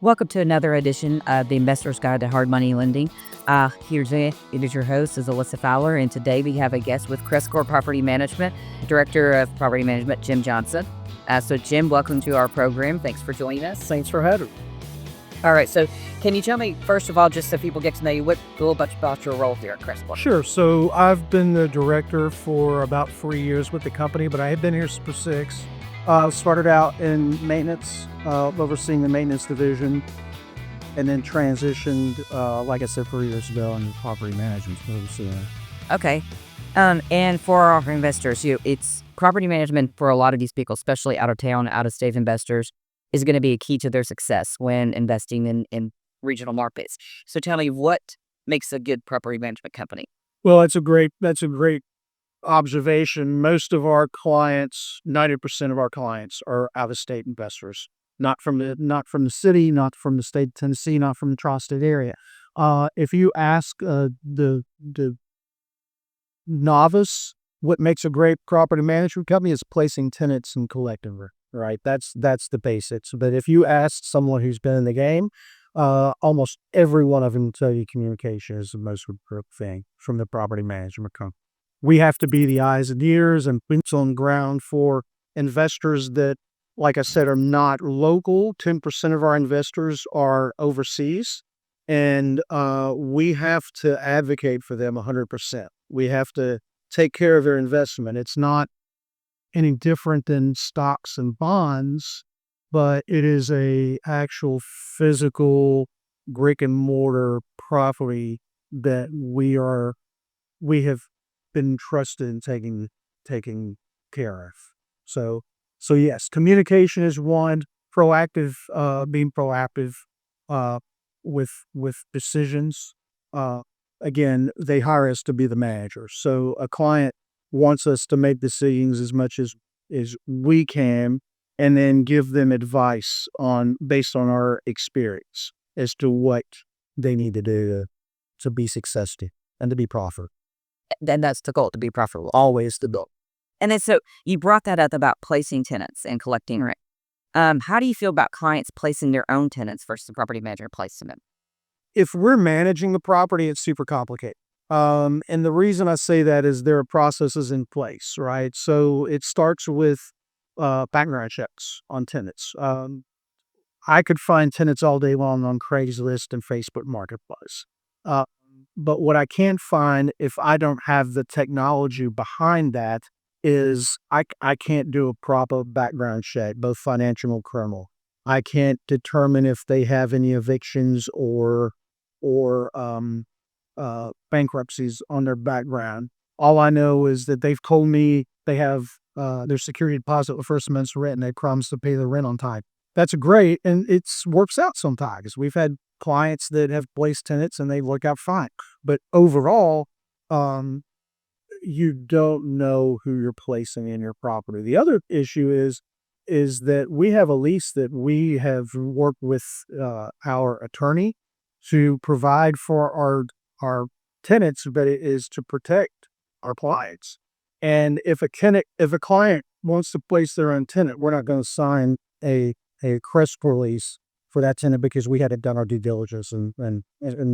Welcome to another edition of the Investor's Guide to Hard Money Lending. It is your host, is Alissa Fowler, and today we have a guest with Crescor Property Management, Director of Property Management, Jim Johnson. So Jim, welcome to our program. Thanks for joining us. Thanks for having me. All right, so can you tell me, first of all, just so people get to know you, a little bit about your role here at Crescor? Sure. So I've been the director for about 3 years with the company, but I have been here for 6. Started out in maintenance, overseeing the maintenance division, and then transitioned, like I said, 3 years ago into property management. Okay. And for our investors, it's property management for a lot of these people, especially out of town, out of state investors, is going to be a key to their success when investing in regional markets. So tell me, what makes a good property management company? Well, that's a great observation. Most of our clients, 90% of our clients, are out-of-state investors, not from the city, not from the state of Tennessee, not from the tri-state area. If you ask the novice what makes a great property management company, is placing tenants and collecting rent, right? That's the basics. But if you ask someone who's been in the game, almost every one of them will tell you communication is the most important thing from the property management company. We have to be the eyes and ears and boots on the ground for investors that, like I said, are not local. 10% of our investors are overseas, and we have to advocate for them 100%. We have to take care of their investment. It's not any different than stocks and bonds, but it is a actual physical brick and mortar property that we have been trusted in taking care of. So yes, communication is one. Being proactive with decisions. Again, they hire us to be the manager. So a client wants us to make decisions as much as we can, and then give them advice based on our experience as to what they need to do to be successful and to be profitable. And that's the goal, to be profitable. Always the goal. And then so you brought that up about placing tenants and collecting rent. How do you feel about clients placing their own tenants versus the property manager placing them? If we're managing the property, it's super complicated. And the reason I say that is there are processes in place, right? So it starts with background checks on tenants. I could find tenants all day long on Craigslist and Facebook Marketplace. But what I can't find, if I don't have the technology behind that, is I can't do a proper background check, both financial and criminal. I can't determine if they have any evictions or bankruptcies on their background. All I know is that they've told me they have their security deposit with first month's rent, and they promise to pay the rent on time. That's great, and it works out sometimes. We've had clients that have placed tenants and they work out fine. But overall, you don't know who you're placing in your property. The other issue is that we have a lease that we have worked with our attorney to provide for our tenants, but it is to protect our clients. And if a client wants to place their own tenant, we're not going to sign a Crestcore lease for that tenant because we hadn't done our due diligence and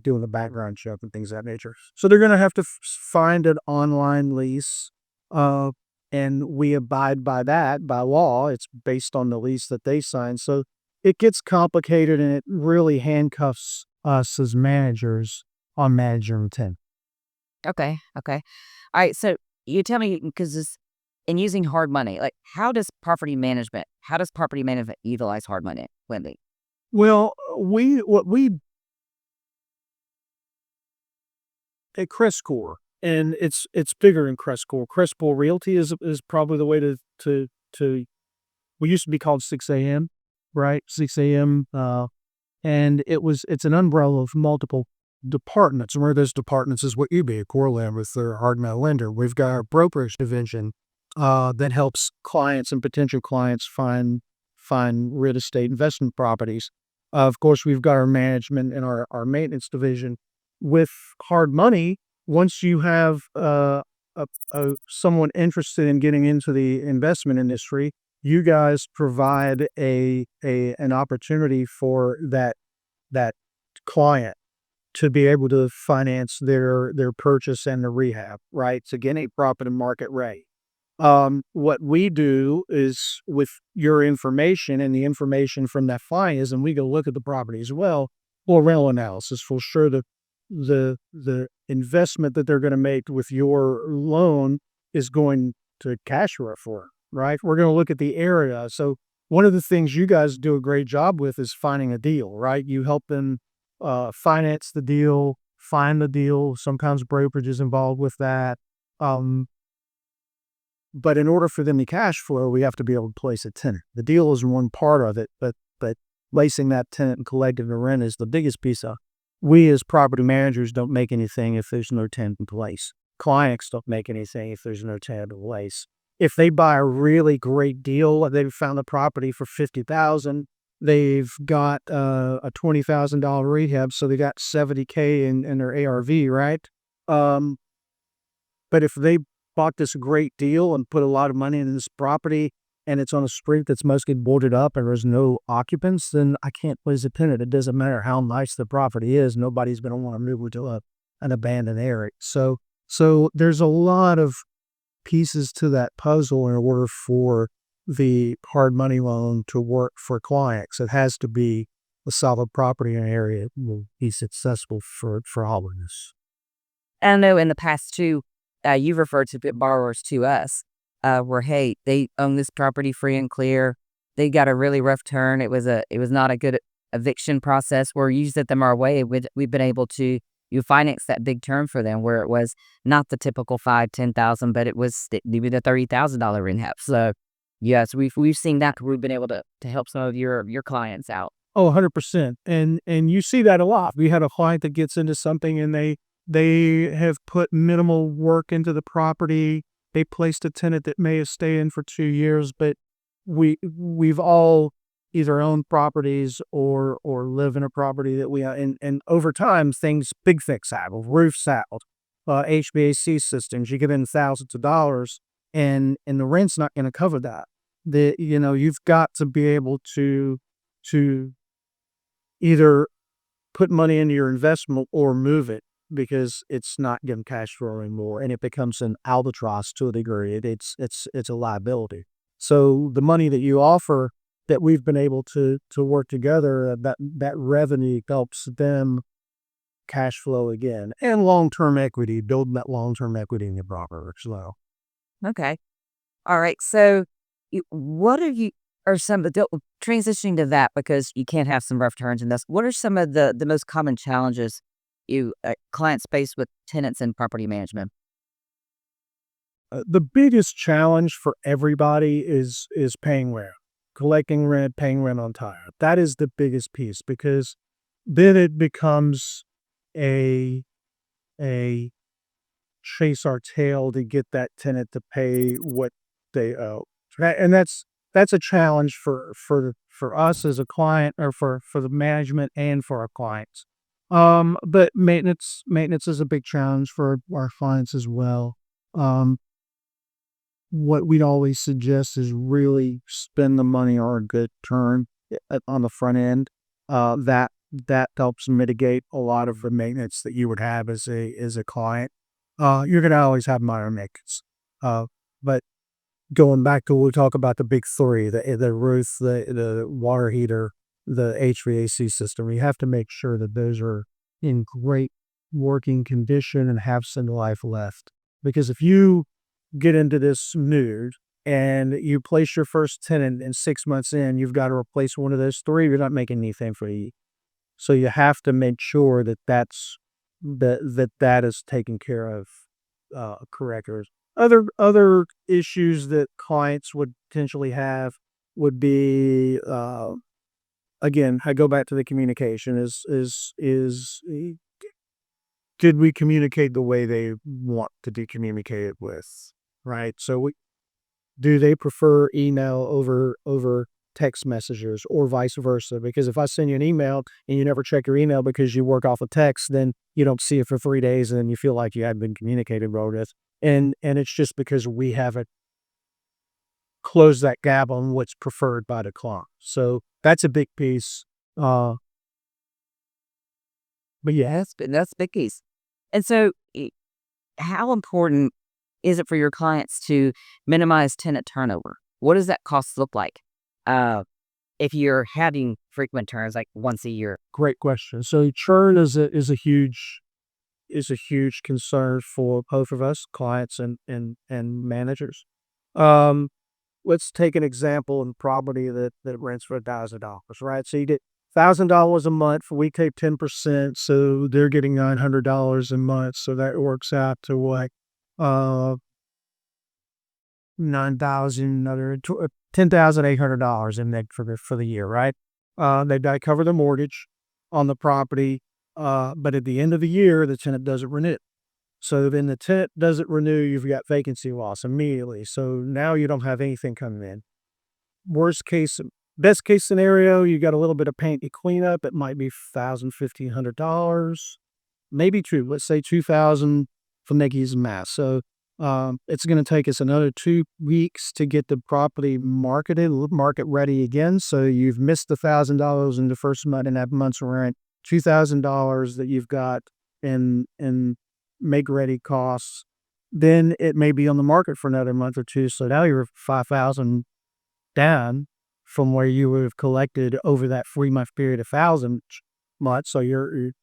doing the background check and things of that nature. So they're going to have to find an online lease, and we abide by that by law. It's based on the lease that they sign. So it gets complicated, and it really handcuffs us as managers on managing tenant. Okay. All right. So you tell me, because in using hard money, like how does property management utilize hard money lending? Well, we at Crescor, and it's bigger than Crescor. Crescor Realty is probably the way to. We used to be called 6 a.m., right? 6 a.m. And it's an umbrella of multiple departments. And one of those departments is what you be, CoreLend, with their hard money lender. We've got our brokerage division that helps clients and potential clients find real estate investment properties. Of course, we've got our management and our maintenance division. With hard money, once you have someone interested in getting into the investment industry, you guys provide an opportunity for that client to be able to finance their purchase and the rehab, right? To get a property market rate. What we do is with your information and the information from that client is, and we go look at the property as well, for rental analysis for sure the investment that they're going to make with your loan is going to cash flow for it, right? We're going to look at the area. So one of the things you guys do a great job with is finding a deal, right? You help them finance the deal, find the deal. Sometimes brokerage is involved with that. Um, but in order for them to cash flow, we have to be able to place a tenant. The deal is one part of it, but placing that tenant and collecting the rent is the biggest piece of. We as property managers don't make anything if there's no tenant in place. Clients don't make anything if there's no tenant in place. If they buy a really great deal, they've found the property for $50,000. They've got a $20,000 rehab, so they got $70K in their ARV, right? Um, but if they bought this great deal and put a lot of money into this property and it's on a street that's mostly boarded up and there's no occupants, then I can't place a tenant. It doesn't matter how nice the property is. Nobody's going to want to move to an abandoned area. So there's a lot of pieces to that puzzle in order for the hard money loan to work for clients. It has to be a solid property in an area that will be successful for all of this. And I know in the past too, you've referred to borrowers to us, where, hey, they own this property free and clear. They got a really rough turn. It was not a good eviction process where you sent them our way. We've been able to finance that big turn for them where it was not the typical 5-10,000, but it was maybe the $30,000 rehab. So yes, we've seen that. We've been able to help some of your clients out. Oh, 100%. And you see that a lot. We had a client that gets into something and they have put minimal work into the property. They placed a tenant that may have stayed in for 2 years, but we've all either owned properties or live in a property that we and over time big things happen, roofs out, HVAC systems. You get in thousands of dollars, and the rent's not going to cover that. You've got to be able to either put money into your investment or move it because it's not getting cash flow anymore, and it becomes an albatross to a degree. It's a liability. So the money that you offer that we've been able to work together, that revenue helps them cash flow again, and long-term equity, building that long-term equity in your property as well. Okay. All right. So, what are you are some of the transitioning to that because you can't have some rough turns in this? What are some of the most common challenges you clients face with tenants and property management? The biggest challenge for everybody is paying rent, collecting rent, paying rent on time. That is the biggest piece because then it becomes a a chase our tail to get that tenant to pay what they owe. And that's a challenge for us as a client or for the management and for our clients. But maintenance is a big challenge for our clients as well. Um, what we'd always suggest is really spend the money on a good turn on the front end. That helps mitigate a lot of the maintenance that you would have as a client. You're going to always have minor maintenance. But going back to, we'll talk about the big three, the roof, the water heater, the HVAC system. You have to make sure that those are in great working condition and have some life left. Because if you get into this mood and you place your first tenant and 6 months in, you've got to replace one of those three, you're not making anything for you. So you have to make sure that is taken care of correctly. Other issues that clients would potentially have would be again, I go back to the communication did we communicate the way they want to be communicated with, right? So do they prefer email over text messages or vice versa? Because if I send you an email and you never check your email because you work off a text, then you don't see it for 3 days and then you feel like you hadn't been communicated well with. And it's just because we haven't close that gap on what's preferred by the client. So that's a big piece. But yeah, That's big piece. And so, how important is it for your clients to minimize tenant turnover? What does that cost look like? Uh, if you're having frequent turns, like once a year. great question. So churn is a huge concern for both of us, clients and managers. Um, let's take an example in property that rents for $1,000, right? So you get $1,000 a month. We take 10%, so they're getting $900 a month. So that works out to what, uh, 9,000, another $10,800 in net for the year, right? They've got to cover the mortgage on the property, but at the end of the year, the tenant doesn't renew. So then the tenant doesn't renew, you've got vacancy loss immediately. So now you don't have anything coming in. Worst case, best case scenario, you got a little bit of paint to clean up. It might be $1,500, maybe two. Let's say 2,000 for Nicky's math. So it's going to take us another 2 weeks to get the property marketed, market ready again. So you've missed $1,000 in the first month in that month's rent, $2,000 that you've got in make ready costs. Then it may be on the market for another month or two. So now you're 5,000 down from where you would have collected over that 3-month period, 1,000 months. So you've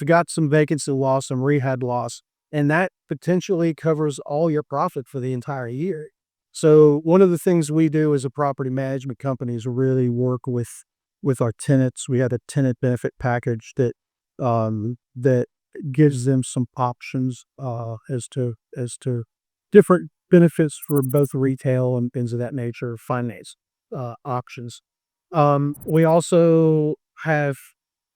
got some vacancy loss, some rehab loss, and that potentially covers all your profit for the entire year. So one of the things we do as a property management company is really work with our tenants. We have a tenant benefit package that gives them some options as to different benefits for both retail and things of that nature, finance options. We also have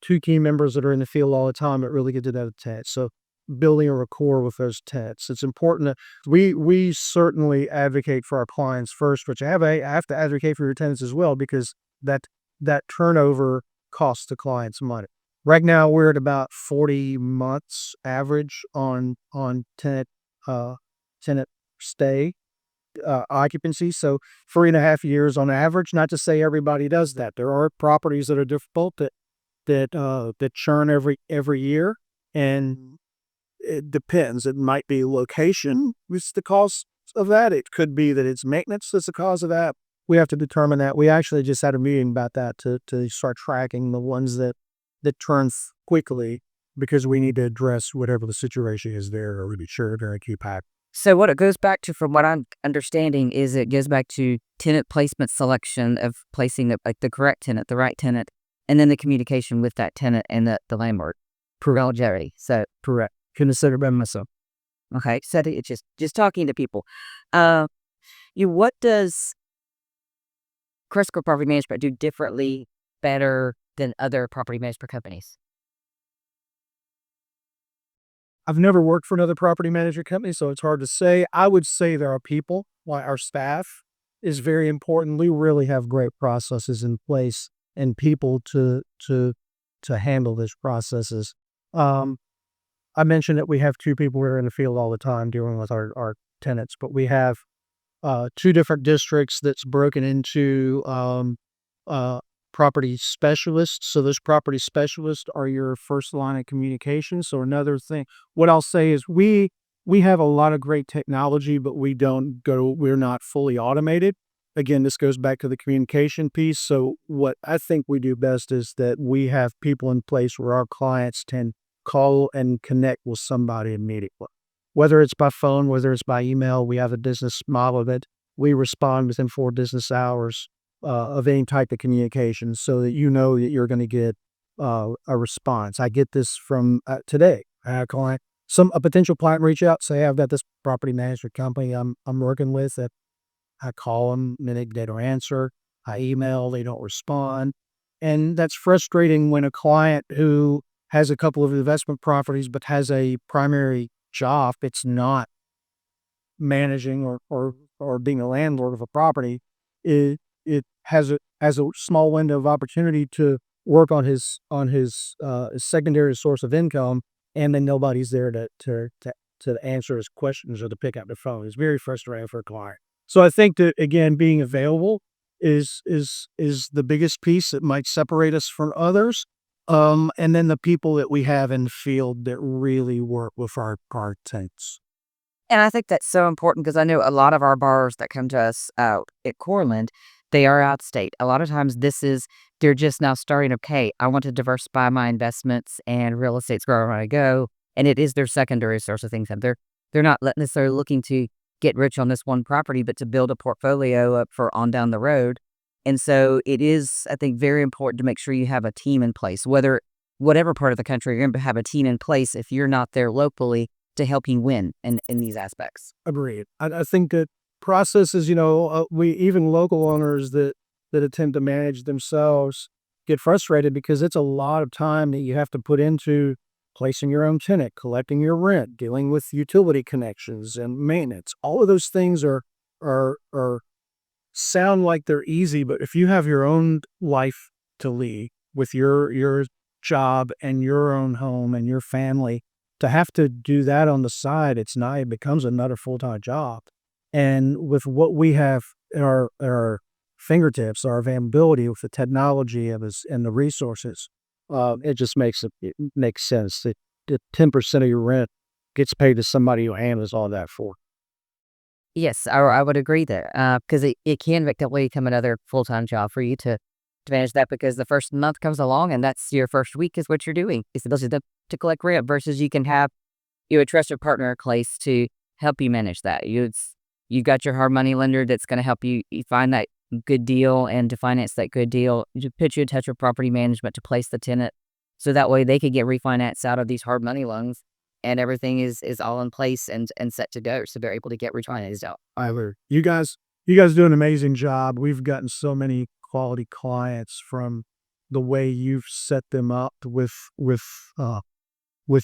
two key members that are in the field all the time that really get to know the tenants. So building a rapport with those tenants. It's important that we certainly advocate for our clients first, but I have to advocate for your tenants as well, because that turnover costs the clients money. Right now we're at about 40 months average on tenant stay occupancy. So 3.5 years on average. Not to say everybody does that. There are properties that are difficult that churn every year, and it depends. It might be location is the cause of that. It could be that it's maintenance that's the cause of that. We have to determine that. We actually just had a meeting about that to start tracking the ones that turn quickly, because we need to address whatever the situation is there, or be sure to keep hack. So what it goes back to, from what I'm understanding, is it goes back to tenant placement selection of placing like the correct tenant, the right tenant, and then the communication with that tenant and the landlord. Longevity. So Correct. Consider by myself. okay, so it's just talking to people. What does Crescor Property Management do differently, better than other property management companies? I've never worked for another property management company, so it's hard to say. I would say there are people, like our staff is very important. We really have great processes in place and people to handle these processes. Um, I mentioned that we have two people who are in the field all the time dealing with our tenants, but we have two different districts that's broken into property specialists. So those property specialists are your first line of communication. So another thing, what I'll say is we have a lot of great technology, but we're not fully automated. Again, this goes back to the communication piece. So what I think we do best is that we have people in place where our clients can call and connect with somebody immediately. Whether it's by phone, whether it's by email, we have a business model that we respond within 4 business hours of any type of communication, so that you know that you're going to get a response. I get this from today. I had a potential client reach out, say, "Hey, I've got this property management company I'm working with." That I call them, and they don't answer. I email, they don't respond, and that's frustrating when a client who has a couple of investment properties but has a primary job, it's not managing or being a landlord of a property. It has a small window of opportunity to work on his secondary source of income, and then nobody's there to answer his questions or to pick up the phone. It's very frustrating for a client. So I think that again, being available is the biggest piece that might separate us from others. And then the people that we have in the field that really work with our tenants. And I think that's so important because I know a lot of our borrowers that come to us out at CoreLend, they are out state. A lot of times they're just now starting, okay, I want to diversify my investments and real estate's where I want to go. And it is their secondary source of things. They're not necessarily looking to get rich on this one property, but to build a portfolio up for on down the road. And so it is, I think, very important to make sure you have a team in place, whatever part of the country you're going to have a team in place if you're not there locally to help you win in these aspects. Agreed. I think that processes, we even local owners that attempt to manage themselves get frustrated because it's a lot of time that you have to put into placing your own tenant, collecting your rent, dealing with utility connections and maintenance. All of those things are sound like they're easy, but if you have your own life to lead with your job and your own home and your family, to have to do that on the side, it becomes another full-time job. And with what we have at our fingertips, our availability with the technology of us and the resources, it makes sense that 10% of your rent gets paid to somebody who handles all that for. Yes, I would agree there because it can effectively become another full-time job for you to manage that because the first month comes along and that's your first week is what you're doing. It's ability to collect rent versus you can have a trusted partner in place to help you manage that. You got your hard money lender that's going to help you find that good deal and to finance that good deal. To put you in touch with property management to place the tenant, so that way they could get refinanced out of these hard money loans, and everything is all in place and set to go. So they're able to get refinanced out. Tyler, you guys do an amazing job. We've gotten so many quality clients from the way you've set them up with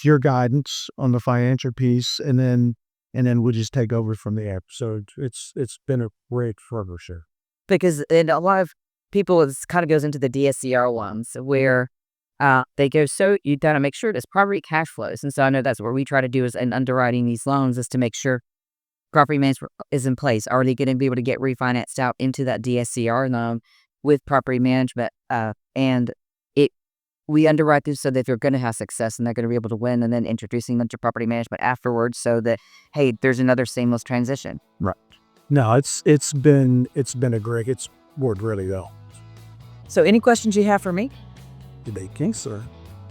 your guidance on the financial piece, and then we'll just take over from there. So it's been a great partnership. Because and a lot of people, it kind of goes into the DSCR ones where they go, so you got to make sure this property cash flows. And so I know that's what we try to do is in underwriting these loans is to make sure property management is in place. Are they going to be able to get refinanced out into that DSCR loan with property management? And we underwrite them so that they're going to have success and they're going to be able to win, and then introducing them to property management afterwards so that, hey, there's another seamless transition. Right. No, it's been it's worked really well. So any questions you have for me? Did they think, sir?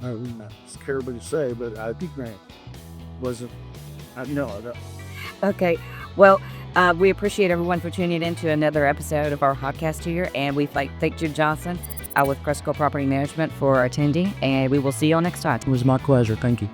It's terrible to say, but I think Grant wasn't. No, I don't. Okay. Well, we appreciate everyone for tuning in to another episode of our podcast here. And we thank Jim Johnson with Crescor Property Management for attending. And we will see you all next time. It was my pleasure. Thank you.